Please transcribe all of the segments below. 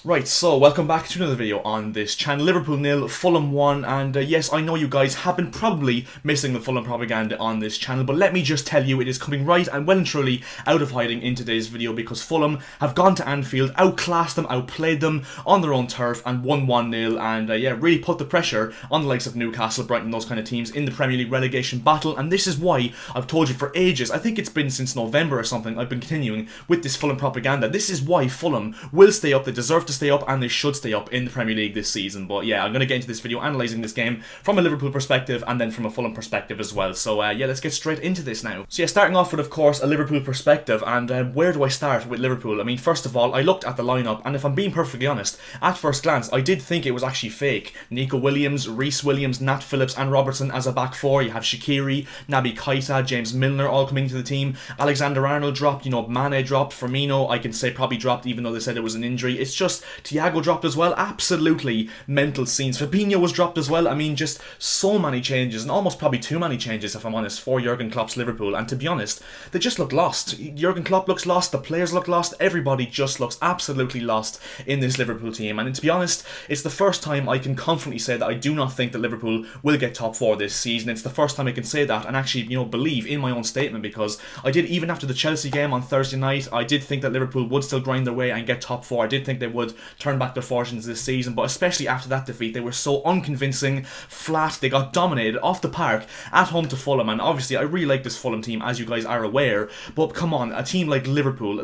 Right, so welcome back to another video on this channel. Liverpool 0, Fulham 1, and yes, I know you guys have been probably missing the Fulham propaganda on this channel, but let me just tell you, it is coming right and well and truly out of hiding in today's video because Fulham have gone to Anfield, outclassed them, outplayed them on their own turf and won 1-0, and yeah, really put the pressure on the likes of Newcastle, Brighton, those kind of teams in the Premier League relegation battle. And this is why I've told you for ages, I think it's been since November or something, I've been continuing with this Fulham propaganda. This is why Fulham will stay up, they deserve to stay up, and they should stay up in the Premier League this season. But yeah, I'm going to get into this video analysing this game from a Liverpool perspective and then from a Fulham perspective as well. So yeah, let's get straight into this now. So yeah, starting off with, of course, a Liverpool perspective, and where do I start with Liverpool? I mean, first of all, I looked at the lineup, and if I'm being perfectly honest, at first glance, I did think it was actually fake. Nico Williams, Reece Williams, Nat Phillips and Robertson as a back four. You have Shaqiri, Naby Keita, James Milner all coming to the team. Alexander-Arnold dropped, Mane dropped, Firmino, I can say probably dropped even though they said it was an injury. It's just, Thiago dropped as well, absolutely mental scenes. Fabinho was dropped as well. I mean, just so many changes, and almost probably too many changes if I'm honest, for Jurgen Klopp's Liverpool. And to be honest, they just look lost. Jurgen Klopp looks lost, the players look lost, everybody just looks absolutely lost in this Liverpool team. And to be honest, it's the first time I can confidently say that I do not think that Liverpool will get top four this season. It's the first time I can say that and actually, believe in my own statement, because I did, even after the Chelsea game on Thursday night, I did think that Liverpool would still grind their way and get top four. I did think they would turn back their fortunes this season, but especially after that defeat, they were so unconvincing, flat, they got dominated off the park at home to Fulham. And obviously I really like this Fulham team, as you guys are aware, but come on, a team like Liverpool,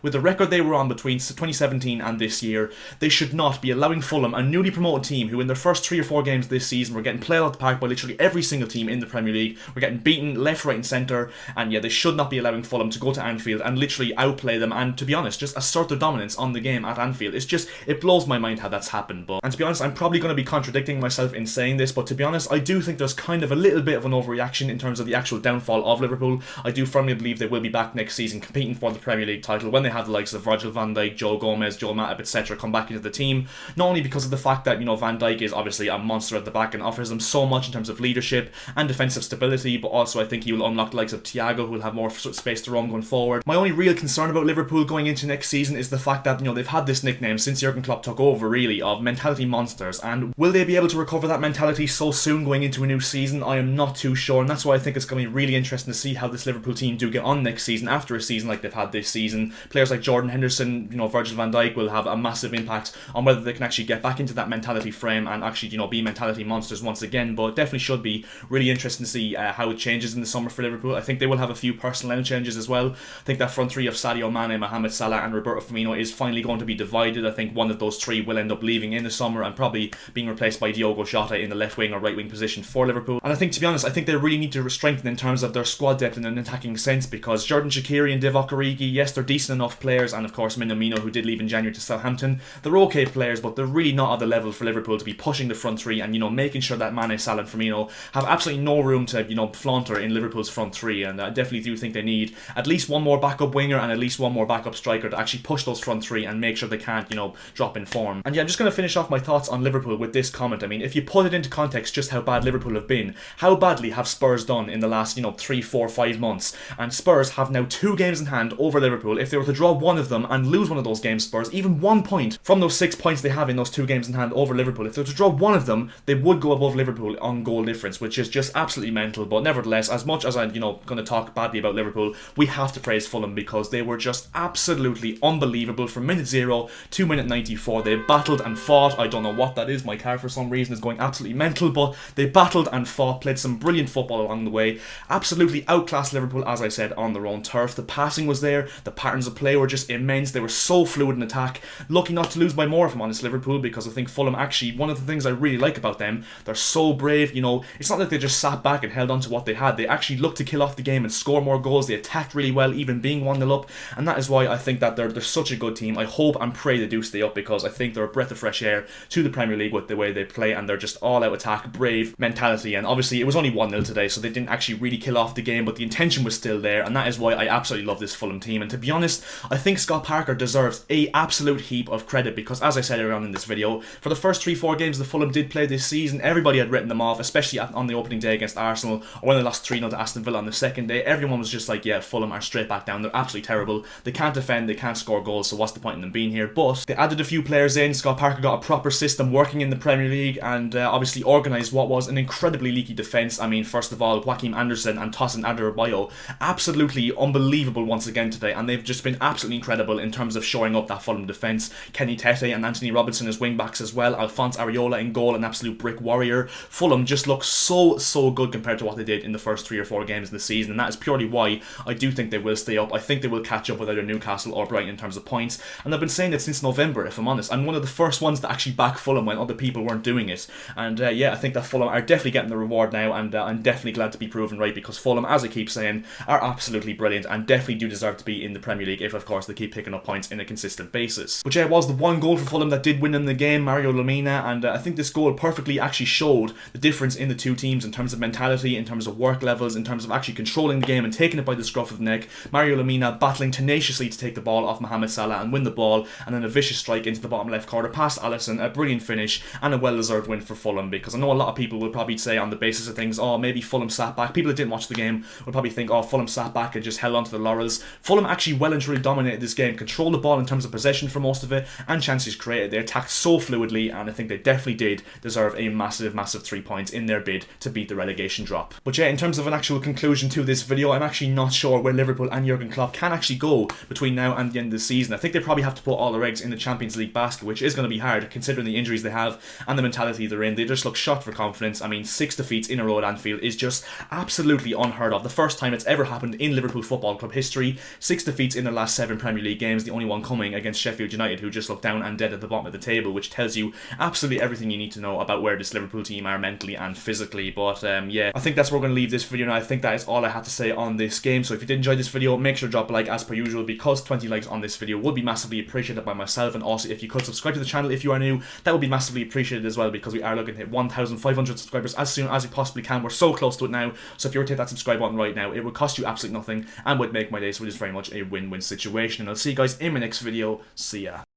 with the record they were on between 2017 and this year, they should not be allowing Fulham, a newly promoted team who in their first 3 or 4 games this season were getting played out the park by literally every single team in the Premier League, were getting beaten left, right and centre, and yeah, they should not be allowing Fulham to go to Anfield and literally outplay them and, to be honest, just assert their dominance on the game at Anfield. It's just, it blows my mind how that's happened. And to be honest, I'm probably going to be contradicting myself in saying this, but to be honest, I do think there's kind of a little bit of an overreaction in terms of the actual downfall of Liverpool. I do firmly believe they will be back next season competing for the Premier League title when they have the likes of Virgil van Dijk, Joe Gomez, Joel Matip, etc. come back into the team. Not only because of the fact that, Van Dijk is obviously a monster at the back and offers them so much in terms of leadership and defensive stability, but also I think he will unlock the likes of Thiago, who will have more space to roam going forward. My only real concern about Liverpool going into next season is the fact that, they've had this nickname since Jurgen Klopp took over, really, of mentality monsters, and will they be able to recover that mentality so soon going into a new season? I am not too sure, and that's why I think it's going to be really interesting to see how this Liverpool team do get on next season after a season like they've had this season. Players like Jordan Henderson, Virgil van Dijk will have a massive impact on whether they can actually get back into that mentality frame and actually, be mentality monsters once again. But it definitely should be really interesting to see how it changes in the summer for Liverpool. I think they will have a few personnel changes as well. I think that front three of Sadio Mane, Mohamed Salah and Roberto Firmino is finally going to be divided. I think one of those three will end up leaving in the summer and probably being replaced by Diogo Jota in the left wing or right wing position for Liverpool. And I think, to be honest, I think they really need to strengthen in terms of their squad depth in an attacking sense, because Jordan Shaqiri and Divock Origi, yes, they're decent enough players, and of course Minamino, who did leave in January to Southampton, they're okay players, but they're really not at the level for Liverpool to be pushing the front three and, making sure that Mane, Salah and Firmino have absolutely no room to, flaunter in Liverpool's front three. And I definitely do think they need at least one more backup winger and at least one more backup striker to actually push those front three and make sure they can't, drop in form. And yeah, I'm just going to finish off my thoughts on Liverpool with this comment. I mean, if you put it into context just how bad Liverpool have been, how badly have Spurs done in the last, 3, 4, 5 months? And Spurs have now 2 games in hand over Liverpool. If they were to draw one of them and lose one of those games, Spurs, even 1 point from those 6 points they have in those 2 games in hand over Liverpool, if they were to draw one of them, they would go above Liverpool on goal difference, which is just absolutely mental. But nevertheless, as much as I'm, going to talk badly about Liverpool, we have to praise Fulham because they were just absolutely unbelievable from minute 0 to minute 94. They battled and fought. I don't know what that is. My car for some reason is going absolutely mental, but they battled and fought, played some brilliant football along the way, absolutely outclassed Liverpool, as I said, on their own turf. The passing was there, the patterns of play were just immense, they were so fluid in attack. Lucky not to lose by more, if I'm honest, Liverpool, because I think Fulham actually, one of the things I really like about them, they're so brave. It's not like they just sat back and held on to what they had. They actually looked to kill off the game and score more goals. They attacked really well, even being 1-0 up, and that is why I think that they're such a good team. I hope and pray they do stay up, because I think they're a breath of fresh air to the Premier League with the way they play, and they're just all-out attack, brave mentality. And obviously it was only 1-0 today, so they didn't actually really kill off the game, but the intention was still there, and that is why I absolutely love this Fulham team. And to be honest, I think Scott Parker deserves a absolute heap of credit, because as I said earlier on in this video, for the first 3-4 games the Fulham did play this season, everybody had written them off, especially on the opening day against Arsenal, or when they lost 3-0 to Aston Villa on the second day. Everyone was just like, yeah, Fulham are straight back down, they're absolutely terrible, they can't defend, they can't score goals, so what's the point in them being here? here, but they added a few players in. Scott Parker got a proper system working in the Premier League and obviously organised what was an incredibly leaky defence. I mean, first of all, Joaquim Anderson and Tosin Adarabioyo, absolutely unbelievable once again today, and they've just been absolutely incredible in terms of showing up that Fulham defence. Kenny Tete and Anthony Robinson as wing-backs as well. Alphonse Areola in goal, an absolute brick warrior. Fulham just look so good compared to what they did in the first 3 or 4 games of the season, and that is purely why I do think they will stay up. I think they will catch up with either Newcastle or Brighton in terms of points, and I've been saying it since November, if I'm honest. I'm one of the first ones to actually back Fulham when other people weren't doing it, and yeah, I think that Fulham are definitely getting the reward now, and I'm definitely glad to be proven right, because Fulham, as I keep saying, are absolutely brilliant and definitely do deserve to be in the Premier League if, of course, they keep picking up points in a consistent basis. But yeah, it was the one goal for Fulham that did win them the game, Mario Lemina, and I think this goal perfectly actually showed the difference in the two teams in terms of mentality, in terms of work levels, in terms of actually controlling the game and taking it by the scruff of the neck. Mario Lemina battling tenaciously to take the ball off Mohamed Salah and win the ball, and then a vicious strike into the bottom left corner past Alisson, a brilliant finish and a well-deserved win for Fulham, because I know a lot of people will probably say on the basis of things, oh, maybe Fulham sat back. People that didn't watch the game would probably think, oh, Fulham sat back and just held on to the laurels. Fulham actually well and truly dominated this game, controlled the ball in terms of possession for most of it, and chances created. They attacked so fluidly, and I think they definitely did deserve a massive 3 points in their bid to beat the relegation drop. But yeah, in terms of an actual conclusion to this video, I'm actually not sure where Liverpool and Jurgen Klopp can actually go between now and the end of the season. I think they probably have to put all their eggs in the Champions League basket, which is going to be hard considering the injuries they have and the mentality they're in. They just look shot for confidence. I mean, 6 defeats in a row at Anfield is just absolutely unheard of. The first time it's ever happened in Liverpool Football Club history. 6 defeats in their last 7 Premier League games, the only one coming against Sheffield United, who just look down and dead at the bottom of the table, which tells you absolutely everything you need to know about where this Liverpool team are mentally and physically. But yeah, I think that's where we're going to leave this video now. I think that is all I had to say on this game. So if you did enjoy this video, make sure to drop a like as per usual, because 20 likes on this video would be massively appreciated by myself. And also, if you could subscribe to the channel if you are new, that would be massively appreciated as well, because we are looking to hit 1,500 subscribers as soon as we possibly can. We're so close to it now, so if you were to hit that subscribe button right now, it would cost you absolutely nothing and would make my day, so it is very much a win-win situation. And I'll see you guys in my next video. See ya.